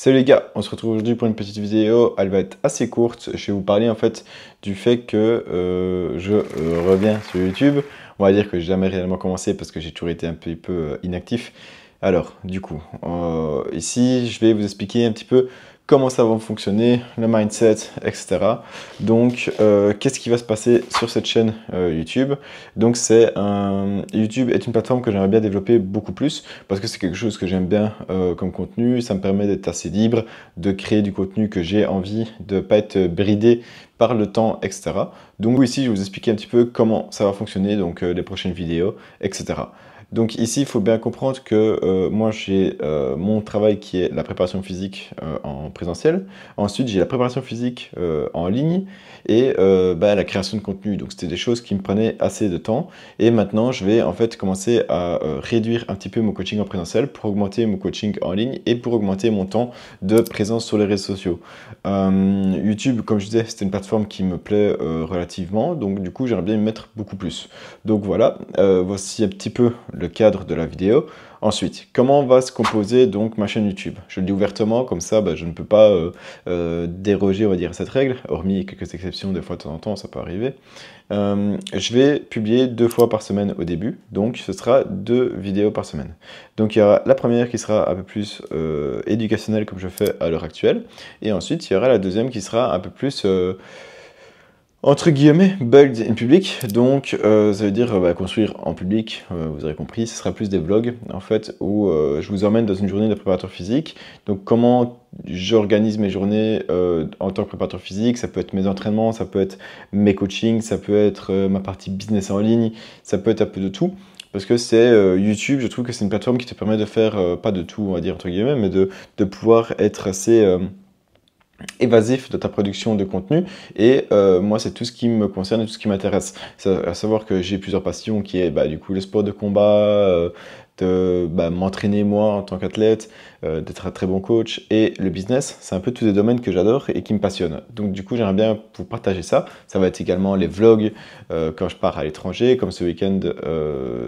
Salut les gars, on se retrouve aujourd'hui pour une petite vidéo, elle va être assez courte. Je vais vous parler en fait du fait que je reviens sur YouTube. On va dire que j'ai jamais réellement commencé parce que j'ai toujours été un petit peu inactif. Alors, du coup, ici, je vais vous expliquer un petit peu comment ça va fonctionner, le mindset, etc. Donc, qu'est-ce qui va se passer sur cette chaîne YouTube? Donc, YouTube est une plateforme que j'aimerais bien développer beaucoup plus parce que c'est quelque chose que j'aime bien comme contenu. Ça me permet d'être assez libre, de créer du contenu que j'ai envie, de ne pas être bridé par le temps, etc. Donc, ici, je vais vous expliquer un petit peu comment ça va fonctionner, donc les prochaines vidéos, etc. Donc ici, il faut bien comprendre que moi, j'ai mon travail qui est la préparation physique en présentiel. Ensuite, j'ai la préparation physique en ligne et la création de contenu. Donc c'était des choses qui me prenaient assez de temps. Et maintenant, je vais en fait commencer à réduire un petit peu mon coaching en présentiel pour augmenter mon coaching en ligne et pour augmenter mon temps de présence sur les réseaux sociaux. YouTube, comme je disais, c'est une plateforme qui me plaît relativement. Donc du coup, j'aimerais bien y mettre beaucoup plus. Donc voilà, voici un petit peu le cadre de la vidéo. Ensuite, comment va se composer donc ma chaîne YouTube? Je le dis ouvertement, comme ça je ne peux pas déroger, on va dire, à cette règle, hormis quelques exceptions, des fois de temps en temps, ça peut arriver. Je vais publier 2 fois par semaine au début, donc ce sera 2 vidéos par semaine. Donc il y aura la première qui sera un peu plus éducationnelle comme je fais à l'heure actuelle, et ensuite il y aura la deuxième qui sera un peu plus entre guillemets, build in public, donc ça veut dire construire en public, vous aurez compris, ce sera plus des vlogs en fait où je vous emmène dans une journée de préparateur physique. Donc comment j'organise mes journées en tant que préparateur physique, ça peut être mes entraînements, ça peut être mes coachings, ça peut être ma partie business en ligne, ça peut être un peu de tout. Parce que c'est YouTube, je trouve que c'est une plateforme qui te permet de faire, pas de tout on va dire entre guillemets, mais de pouvoir être assez évasif de ta production de contenu et moi c'est tout ce qui me concerne et tout ce qui m'intéresse, à savoir que j'ai plusieurs passions qui est du coup le sport de combat, de m'entraîner moi en tant qu'athlète, d'être un très bon coach et le business, c'est un peu tous des domaines que j'adore et qui me passionnent. Donc du coup j'aimerais bien vous partager ça. Ça va être également les vlogs quand je pars à l'étranger, comme ce week-end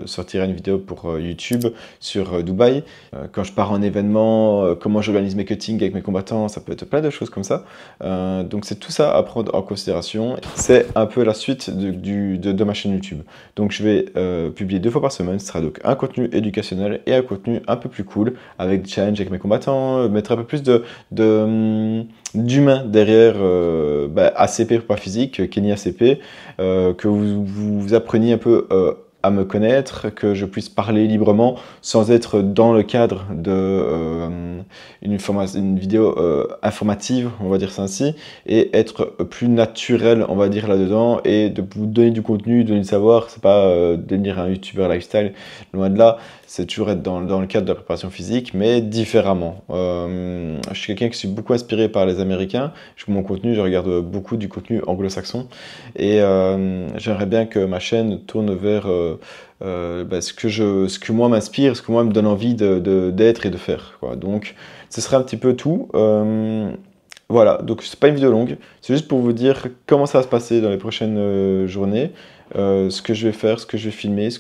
sortira une vidéo pour YouTube sur Dubaï. Quand je pars en événement, comment j'organise mes cuttings avec mes combattants, ça peut être plein de choses comme ça. Donc c'est tout ça à prendre en considération. C'est un peu la suite de ma chaîne YouTube. Donc je vais publier 2 fois par semaine. Ce sera donc un contenu éducationnel et un contenu un peu plus cool avec des challenges avec mes combattants, mettre un peu plus d'humain derrière ACP pour pas physique, Kenny ACP, que vous appreniez un peu à me connaître, que je puisse parler librement sans être dans le cadre de une vidéo informative, on va dire ça ainsi, et être plus naturel, on va dire là-dedans, et de vous donner du contenu, donner du savoir. C'est pas devenir un YouTuber lifestyle, loin de là, c'est toujours être dans le cadre de la préparation physique, mais différemment. Je suis quelqu'un qui suis beaucoup inspiré par les Américains. Mon contenu, je regarde beaucoup du contenu anglo-saxon, et j'aimerais bien que ma chaîne tourne vers ce que moi m'inspire, ce que moi me donne envie d'être et de faire, quoi. Donc ce serait un petit peu tout. Voilà, donc c'est pas une vidéo longue, c'est juste pour vous dire comment ça va se passer dans les prochaines journées, ce que je vais faire, ce que je vais filmer,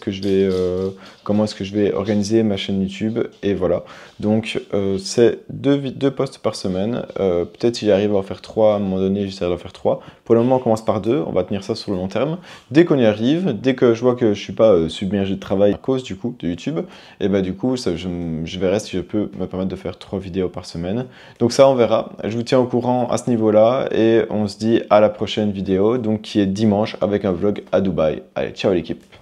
comment est-ce que je vais organiser ma chaîne YouTube, et voilà. Donc c'est 2 posts par semaine, peut-être si j'arrive à en faire 3, à un moment donné j'essaierai d'en faire 3. Pour le moment on commence par 2, on va tenir ça sur le long terme. Dès qu'on y arrive, dès que je vois que je suis pas submergé de travail à cause du coup de YouTube, et du coup je verrai si je peux me permettre de faire 3 vidéos par semaine. Donc ça on verra, je vous tiens au courant à ce niveau-là et on se dit à la prochaine vidéo, donc qui est dimanche avec un vlog à Dubaï. Allez, ciao l'équipe!